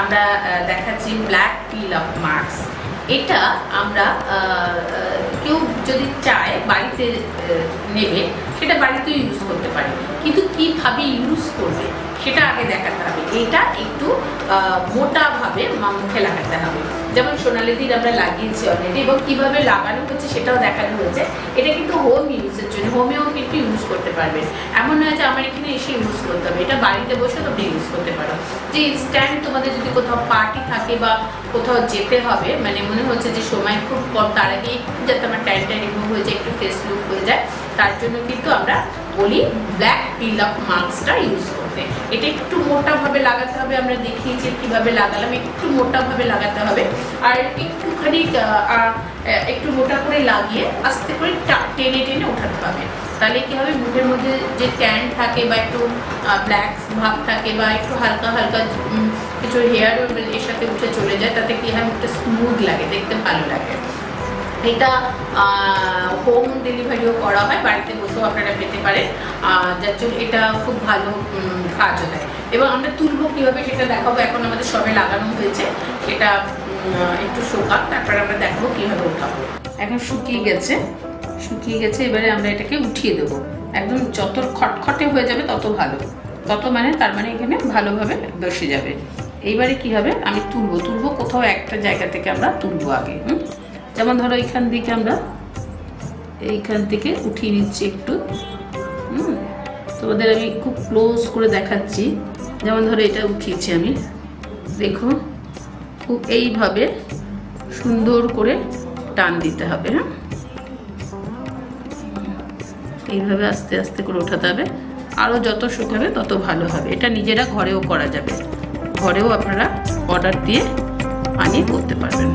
আমরা দেখাচ্ছি black pin of mask. এটা আমরা কেউ যদি চায় বাড়িতে নেবে, সেটা বাড়িতেও ইউজ করতে পারে, কিন্তু কীভাবে ইউজ করবে সেটা আগে দেখাতে হবে। এটা একটু মোটাভাবে মুখে লাগাতে হবে, যেমন সোনালিদির আমরা লাগিয়েছি অলরেডি, এবং কীভাবে লাগানো হচ্ছে সেটাও দেখানো হয়েছে। এটা কিন্তু হোম ইউজের জন্য, হোমেও কিন্তু ইউজ করতে পারবেন, এমন নয় যে আমার এখানে এসে ইউজ করতে হবে। এটা বাড়িতে বসে তোমরা ইউজ করতে পারো। যে ইনস্ট্যান্ট তোমাদের যদি কোথাও পার্টি থাকে বা কোথাও যেতে হবে, মানে মনে হচ্ছে যে সময় খুব কম, তার আগে একটু যাতে আমার ট্যানটা রিমুভ হয়ে যায়, একটু ফেস লুক হয়ে যায়, তার জন্য কিন্তু আমরা বলি ব্ল্যাক পিল অফ মাস্কটা ইউজ করতে। এটা একটু মোটাভাবে লাগাতে হবে, আমরা দেখিয়েছি কীভাবে লাগালাম, একটু মোটাভাবে লাগাতে হবে। আর একটুখানি একটু মোটা করে লাগিয়ে আস্তে করে টেনে টেনে ওঠাতে হবে। তাহলে কী হবে, মুখের মধ্যে যে ট্যান থাকে বা একটু ব্ল্যাক ভাব থাকে বা একটু হালকা হালকা কিছু হেয়ার এর সাথে উঠে চলে যায়, তাতে কী হয়, মুখটা স্মুথ লাগে, দেখতে ভালো লাগে। এটা হোম ডেলিভারিও করা হয়, বাড়িতে বসেও আপনারা পেতে পারেন, যার জন্য এটা খুব ভালো কাজও দেয়। এবং আমরা তুলবো কীভাবে সেটা দেখাবো। এখন আমাদের সবে লাগানো হয়েছে, সেটা একটু শোকাক, তারপরে আমরা দেখাবো কীভাবে উঠাবো। এখন শুকিয়ে গেছে, এবারে আমরা এটাকে উঠিয়ে দেবো। একদম যত খটখটে হয়ে যাবে তত ভালো, তত মানে তার মানে এখানে ভালোভাবে বসে যাবে। এইবারে কী হবে, আমি তুলবো কোথাও একটা জায়গা থেকে আমরা তুলবো আগে। যেমন ধরো এইখান থেকে উঠিয়ে নিচ্ছি একটু। তোমাদের আমি খুব ক্লোজ করে দেখাচ্ছি। যেমন ধরো এটা উঠিয়েছি আমি, দেখো খুব এইভাবে সুন্দর করে টান দিতে হবে। হ্যাঁ, এইভাবে আস্তে আস্তে করে ওঠাতে হবে। আরও যত শুকাবে তত ভালো হবে। এটা নিজেরা ঘরেও করা যাবে, ঘরেও আপনারা অর্ডার দিয়ে বানিয়ে করতে পারবেন।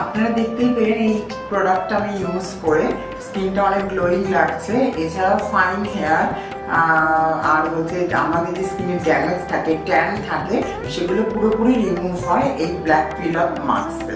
আপনারা দেখতেই পেলেন এই প্রোডাক্টটা আমি ইউজ করে স্কিনটা অনেক গ্লোয়িং লাগছে। এছাড়াও ফাইন হেয়ার আর হচ্ছে আমাদের যে স্কিনের ড্যামেজ থাকে, ট্যান থাকে, সেগুলো পুরোপুরি রিমুভ হয় এই ব্ল্যাক পিল অফ মাস্ক।